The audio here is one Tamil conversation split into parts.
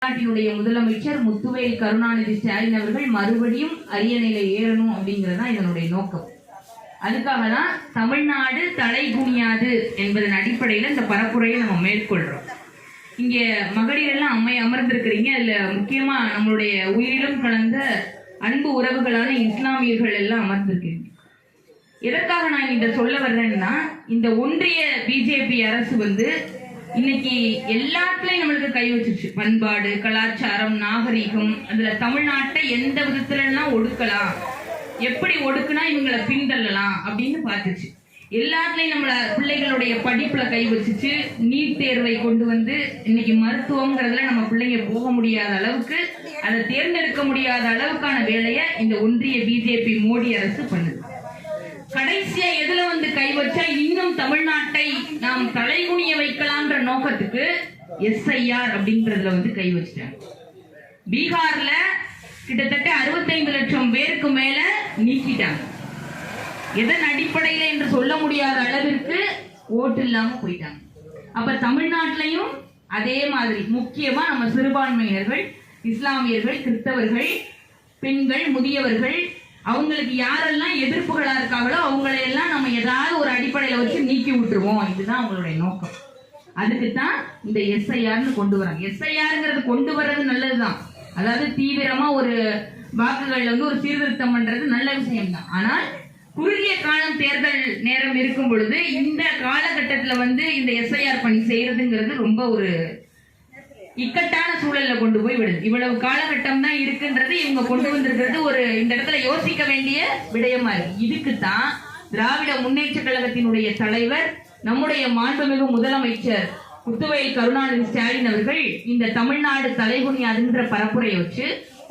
தமிழ்நாட்டினுடைய முதலமைச்சர் முத்துவேல் கருணாநிதி ஸ்டாலின் அவர்கள் மறுபடியும் அரியணையில ஏறணும் அப்படிங்கறதுதான் இதனுடைய நோக்கம். அதுக்காக தான் தமிழ்நாடு தலை குனியாது என்பதன் அடிப்படையில் இந்த பரப்புரையை நம்ம மேற்கொள்றோம். இங்க மகளிர் எல்லாம் அமர்ந்திருக்கிறீங்க. அதுல முக்கியமா நம்மளுடைய உயிரிலும் கலந்த அன்பு உறவுகளான இஸ்லாமியர்கள் எல்லாம் அமர்ந்திருக்கீங்க. எதற்காக நான் இதை சொல்ல வர்றேன்னா, இந்த ஒன்றிய பிஜேபி அரசு இன்னைக்கு எல்லாத்துலயும் நம்மளுக்கு கை வச்சிருச்சு. பண்பாடு, கலாச்சாரம், நாகரீகம், அதுல தமிழ்நாட்டை எந்த விதத்துல ஒடுக்கலாம், எப்படி ஒடுக்குனா இவங்களை பின்தள்ளலாம் அப்படின்னு பார்த்துச்சு. எல்லாத்துலயும் நம்மள பிள்ளைகளுடைய படிப்புல கை வச்சுச்சு. நீட் தேர்வை கொண்டு இன்னைக்கு மருத்துவங்கிறதுல நம்ம பிள்ளைங்க போக முடியாத அளவுக்கு, அதை தேர்ந்தெடுக்க முடியாத அளவுக்கான வேலையை இந்த ஒன்றிய பிஜேபி மோடி அரசு பண்ணுது. கடைசியா எதுல கை வச்சா இன்னும் தமிழ்நாட்டை நாம் தலைகுனிய வைக்கலாம்ன்ற நோக்கத்துக்கு எஸ்ஐஆர் அப்படிங்கறதுல கை வச்சிட்டாங்க. பீகார்ல கிட்டத்தட்ட 65 லட்சம் பேருக்கு மேல நீக்கிட்டாங்க. எதன் அடிப்படையில என்று சொல்ல முடியாத அளவிற்கு ஓட்டு இல்லாம போயிட்டாங்க. அப்ப தமிழ்நாட்டிலையும் அதே மாதிரி முக்கியமா நம்ம சிறுபான்மையினர்கள், இஸ்லாமியர்கள், கிறிஸ்தவர்கள், பெண்கள், முதியவர்கள், அவங்களுக்கு யாரெல்லாம் எதிர்ப்புகளா இருக்காங்களோ அவங்களையெல்லாம் நம்ம ஏதாவது ஒரு அடிப்படையில வச்சு நீக்கி விட்டுருவோம். இதுதான் அவங்களுடைய நோக்கம். அதுக்குத்தான் இந்த எஸ்ஐஆர்னு கொண்டு வராங்க. எஸ்ஐஆர்ங்கிறது கொண்டு வர்றது நல்லதுதான். அதாவது தீவிரமா ஒரு வாக்குகள்ல ஒரு சீர்திருத்தம் பண்றது நல்ல விஷயம் தான். ஆனால் குறுகிய காலம் தேர்தல் நேரம் இருக்கும் பொழுது இந்த காலகட்டத்துல இந்த எஸ்ஐஆர் பணி செய்யறதுங்கிறது ரொம்ப ஒரு இக்கட்டான சூழல்ல கொண்டு போய் விடுது. இவ்வளவு காலகட்டம் தான் இருக்குன்றது இவங்க கொண்டு வந்திருக்கிறது ஒரு இந்த இடத்துல யோசிக்க வேண்டிய விடயமா இருக்கு. இதுக்குத்தான் திராவிட முன்னேற்ற கழகத்தினுடைய தலைவர், நம்முடைய மாண்புமிகு முதலமைச்சர் முத்துவேல் கருணாநிதி ஸ்டாலின் அவர்கள் இந்த தமிழ்நாடு தலைகுனியாதுன்ற பரப்புரையை வச்சு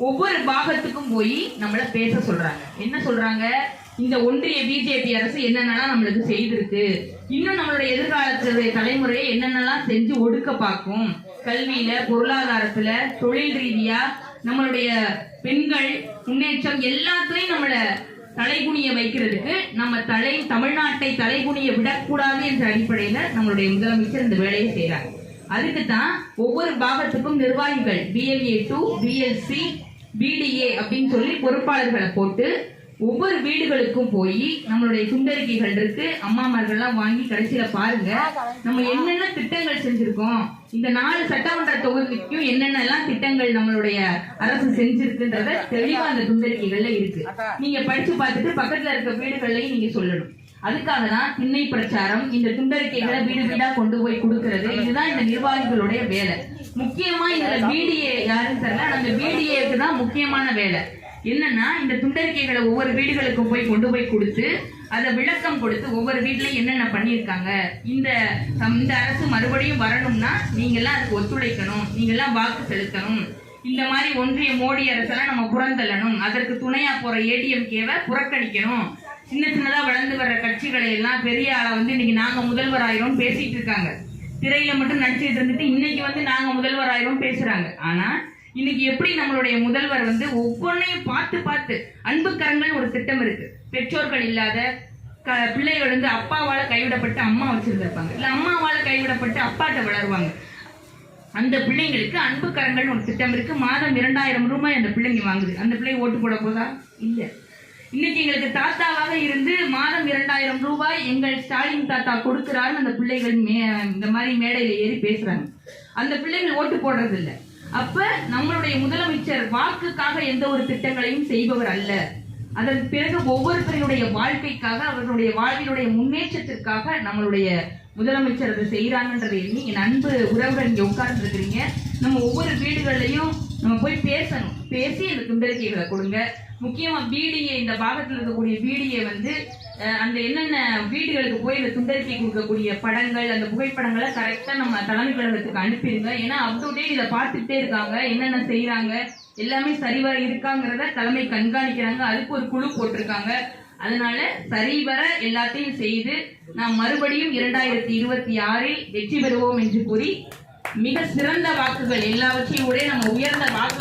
ஒவ்வொரு பாகத்துக்கும் போய் நம்மள பேச சொல்றாங்க. என்ன சொல்றாங்க? இந்த ஒன்றிய பிஜேபி அரசு என்னென்னலாம் நம்மளுக்கு செய்திருக்கு, இன்னும் நம்மளுடைய எதிர்காலத்துடைய தலைமுறையை என்னென்னலாம் செஞ்சு ஒடுக்க பார்க்கும், கல்வியில, பொருளாதாரத்துல, தொழில் ரீதியா, நம்மளுடைய பெண்கள் முன்னேற்றம் எல்லாத்துலயும் நம்மள தலைகுனிய வைக்கிறதுக்கு நம்ம தமிழ்நாட்டை தலைகுனிய விடக்கூடாது என்ற அடிப்படையில நம்மளுடைய முதலமைச்சர் இந்த வேலையை செய்யறாங்க. அதுக்குத்தான் ஒவ்வொரு பாகத்துக்கும் நிர்வாகிகள் BLA 2, BLC, BDA அப்படின்னு சொல்லி பொறுப்பாளர்களை போட்டு ஒவ்வொரு வீடுகளுக்கும் போய் நம்மளுடைய சுண்டறிக்கைகள் இருக்கு, அம்மாமார்கள்லாம் வாங்கி கடைசியில பாருங்க நம்ம என்னென்ன திட்டங்கள் செஞ்சிருக்கோம், இந்த 4 சட்டமன்ற தொகுதிக்கும் என்னென்னலாம் திட்டங்கள் நம்மளுடைய அரசு செஞ்சிருக்குன்றத தெளிவா அந்த சுண்டறிக்கைகள்ல இருக்கு. நீங்க படிச்சு பார்த்துட்டு பக்கத்துல இருக்க வீடுகள்லையும் நீங்க சொல்லணும். அதுக்காக தான் திண்ணை பிரச்சாரம், இந்த துண்டறிக்கைகளை வீடு வீடா கொண்டு போய் கொடுக்கறது. இதுதான் இந்த நிர்வாகிகளுடைய வேலை. முக்கியமா இந்த BDA யாருன்னு தெரியல, அந்த BDAக்கு தான் முக்கியமான வேலை. என்னன்னா இந்த துண்டறிக்கைகளை ஒவ்வொரு வீடுகளுக்கும் போய் கொண்டு போய் கொடுத்து அதை விளக்கம் கொடுத்து ஒவ்வொரு வீட்லயும் என்னென்ன பண்ணியிருக்காங்க, இந்த அரசு மறுபடியும் வரணும்னா நீங்க எல்லாம் அதுக்கு ஒத்துழைக்கணும், நீங்க எல்லாம் வாக்கு செலுத்தணும், இந்த மாதிரி ஒன்றிய மோடி அரசெல்லாம் நம்ம புறந்தள்ளணும், அதற்கு துணையா போற ADMKவை புறக்கணிக்கணும், சின்ன சின்னதா வளர்ந்து வர்ற கட்சிகளை எல்லாம் பெரிய ஆளை இன்னைக்கு நாங்க முதல்வர் ஆயிரும் பேசிட்டு இருக்காங்க. திரையில மட்டும் நடிச்சிட்டு இருந்துட்டு இன்னைக்கு நாங்க முதல்வர் ஆயிரும் பேசுறாங்க. ஆனா இன்னைக்கு எப்படி நம்மளுடைய முதல்வர் ஒவ்வொன்றையும் பார்த்து பார்த்து, அன்பு கரங்கள் ஒரு திட்டம் இருக்கு. பெற்றோர்கள் இல்லாத பிள்ளைகள் அப்பாவால கைவிடப்பட்டு அம்மா வச்சிருந்திருப்பாங்க, இல்ல அம்மாவால கைவிடப்பட்டு அப்பாட்ட வளருவாங்க. அந்த பிள்ளைங்களுக்கு அன்பு கரங்கள் ஒரு திட்டம் இருக்கு. மாதம் 2000 ரூபாய் அந்த பிள்ளைங்க வாங்குது. அந்த பிள்ளை ஓட்டு போட போதா? இல்ல. இன்னைக்கு எங்களுக்கு தாத்தாவாக இருந்து மாதம் 2000 ரூபாய் எங்கள் ஸ்டாலின் தாத்தா கொடுக்கிறாருன்னு அந்த பிள்ளைகள் இந்த மாதிரி மேடையில ஏறி பேசுறாங்க. அந்த பிள்ளைகள் ஓட்டு போடுறது இல்லை. அப்ப நம்மளுடைய முதலமைச்சர் வாக்குக்காக எந்த ஒரு திட்டங்களையும் செய்பவர் அல்ல. அதற்கு பிறகு ஒவ்வொருத்தருடைய வாழ்க்கைக்காக, அவர்களுடைய வாழ்வினுடைய முன்னேற்றத்திற்காக நம்மளுடைய முதலமைச்சர் அதை செய்யறாங்கன்றதை எண்ணி என் அன்பு உறவுகள் இங்க உட்கார்ந்து இருக்கிறீங்க. நம்ம ஒவ்வொரு வீடுகள்லையும் நம்ம போய் பேசணும். பேசி இந்த துண்டறிக்கைகளை கொடுங்க. முக்கியமா BDA, இந்த பாகத்தில் இருக்கக்கூடிய BDA அந்த என்னென்ன வீடுகளுக்கு போய் இந்த துண்டறிக்கை கொடுக்கக்கூடிய படங்கள், அந்த புகைப்படங்களை கரெக்டா நம்ம தலைமை கழகத்துக்கு அனுப்பிடுங்க. ஏன்னா அப்டே இதை பார்த்துட்டே இருக்காங்க, என்னென்ன செய்யறாங்க, எல்லாமே சரிவர இருக்காங்கிறத தலைமை கண்காணிக்கிறாங்க. அதுக்கு ஒரு குழு போட்டிருக்காங்க. அதனால சரிவர எல்லாத்தையும் செய்து நாம் மறுபடியும் 2026 வெற்றி பெறுவோம் என்று கூறி மிக சிறந்த வாக்குகள் எல்லாவற்றையும் நம்ம உயர்ந்த வாக்கு